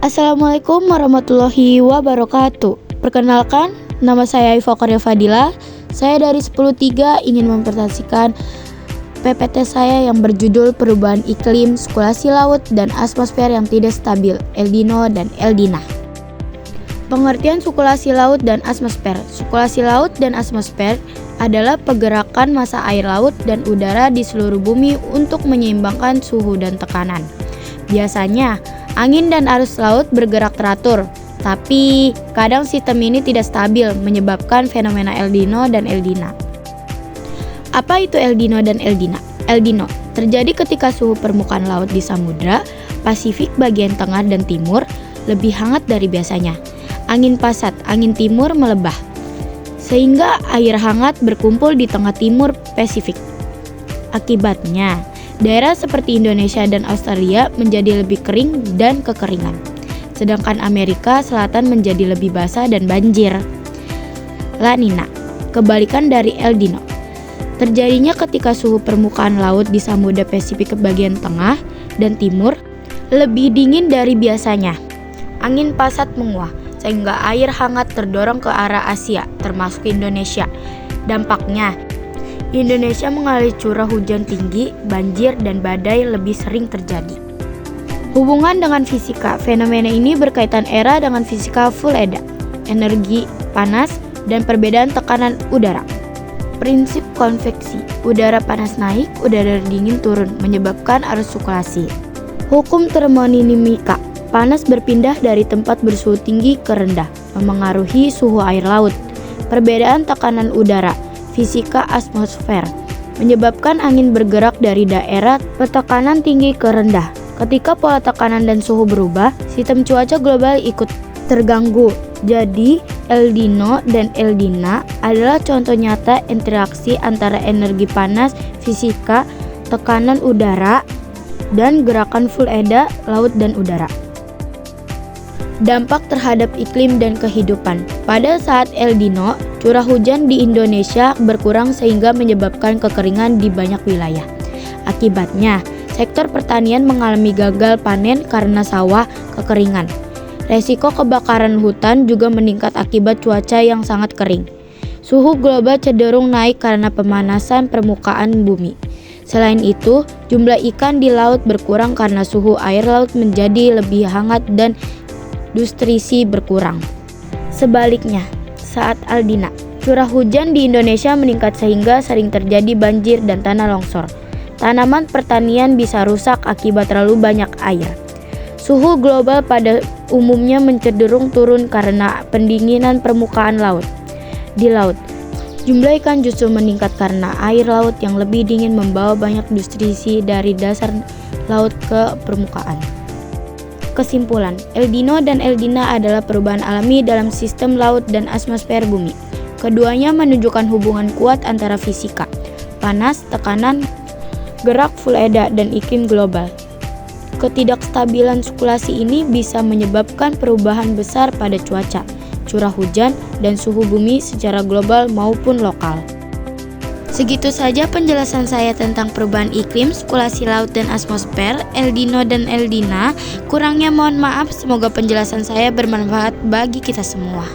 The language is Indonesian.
Assalamualaikum warahmatullahi wabarakatuh. Perkenalkan, nama saya Iva Korya Fadila. Saya dari 10.3 ingin mempresentasikan PPT saya yang berjudul Perubahan Iklim, Sirkulasi Laut, dan Atmosfer yang Tidak Stabil, El Nino dan El Niño. Pengertian sirkulasi laut dan atmosfer. Sirkulasi laut dan atmosfer adalah pergerakan massa air laut dan udara di seluruh bumi untuk menyeimbangkan suhu dan tekanan. Biasanya, angin dan arus laut bergerak teratur, tapi kadang sistem ini tidak stabil menyebabkan fenomena El Nino dan El Niño. Apa itu El Nino dan El Niño? El Nino terjadi ketika suhu permukaan laut di Samudra Pasifik bagian tengah dan timur lebih hangat dari biasanya. Angin pasat, angin timur melebah, sehingga air hangat berkumpul di tengah timur Pasifik. Akibatnya, daerah seperti Indonesia dan Australia menjadi lebih kering dan kekeringan, sedangkan Amerika Selatan menjadi lebih basah dan banjir. La Nina, kebalikan dari El Nino, terjadinya ketika suhu permukaan laut di Samudra Pasifik ke bagian tengah dan timur lebih dingin dari biasanya. Angin pasat menguah, sehingga air hangat terdorong ke arah Asia, termasuk Indonesia. Dampaknya, Indonesia mengalami curah hujan tinggi, banjir, dan badai lebih sering terjadi. Hubungan dengan fisika, fenomena ini berkaitan erat dengan fisika Full-Edda, energi panas, dan perbedaan tekanan udara. Prinsip konveksi, udara panas naik, udara dingin turun, menyebabkan arus sirkulasi. Hukum termodinamika, panas berpindah dari tempat bersuhu tinggi ke rendah, memengaruhi suhu air laut. Perbedaan tekanan udara, fisika atmosfer, menyebabkan angin bergerak dari daerah bertekanan tinggi ke rendah. Ketika pola tekanan dan suhu berubah, sistem cuaca global ikut terganggu. Jadi, El Nino dan El Niño adalah contoh nyata interaksi antara energi panas, fisika, tekanan udara, dan gerakan Full-Edda laut dan udara. Dampak terhadap iklim dan kehidupan. Pada saat El Nino, curah hujan di Indonesia berkurang sehingga menyebabkan kekeringan di banyak wilayah. Akibatnya, sektor pertanian mengalami gagal panen karena sawah kekeringan. Resiko kebakaran hutan juga meningkat akibat cuaca yang sangat kering. Suhu global cenderung naik karena pemanasan permukaan bumi. Selain itu, jumlah ikan di laut berkurang karena suhu air laut menjadi lebih hangat dan nutrisi berkurang. Sebaliknya, saat El Niño, curah hujan di Indonesia meningkat sehingga sering terjadi banjir dan tanah longsor. Tanaman pertanian bisa rusak akibat terlalu banyak air. Suhu global pada umumnya cenderung turun karena pendinginan permukaan laut. Di laut, jumlah ikan justru meningkat karena air laut yang lebih dingin membawa banyak nutrisi dari dasar laut ke permukaan. Kesimpulan, El Nino dan El Niño adalah perubahan alami dalam sistem laut dan atmosfer bumi. Keduanya menunjukkan hubungan kuat antara fisika, panas, tekanan, gerak Full-Edda, dan iklim global. Ketidakstabilan sirkulasi ini bisa menyebabkan perubahan besar pada cuaca, curah hujan, dan suhu bumi secara global maupun lokal. Segitu saja penjelasan saya tentang perubahan iklim, sirkulasi laut dan atmosfer, El Nino dan El Niño. Kurangnya mohon maaf, semoga penjelasan saya bermanfaat bagi kita semua.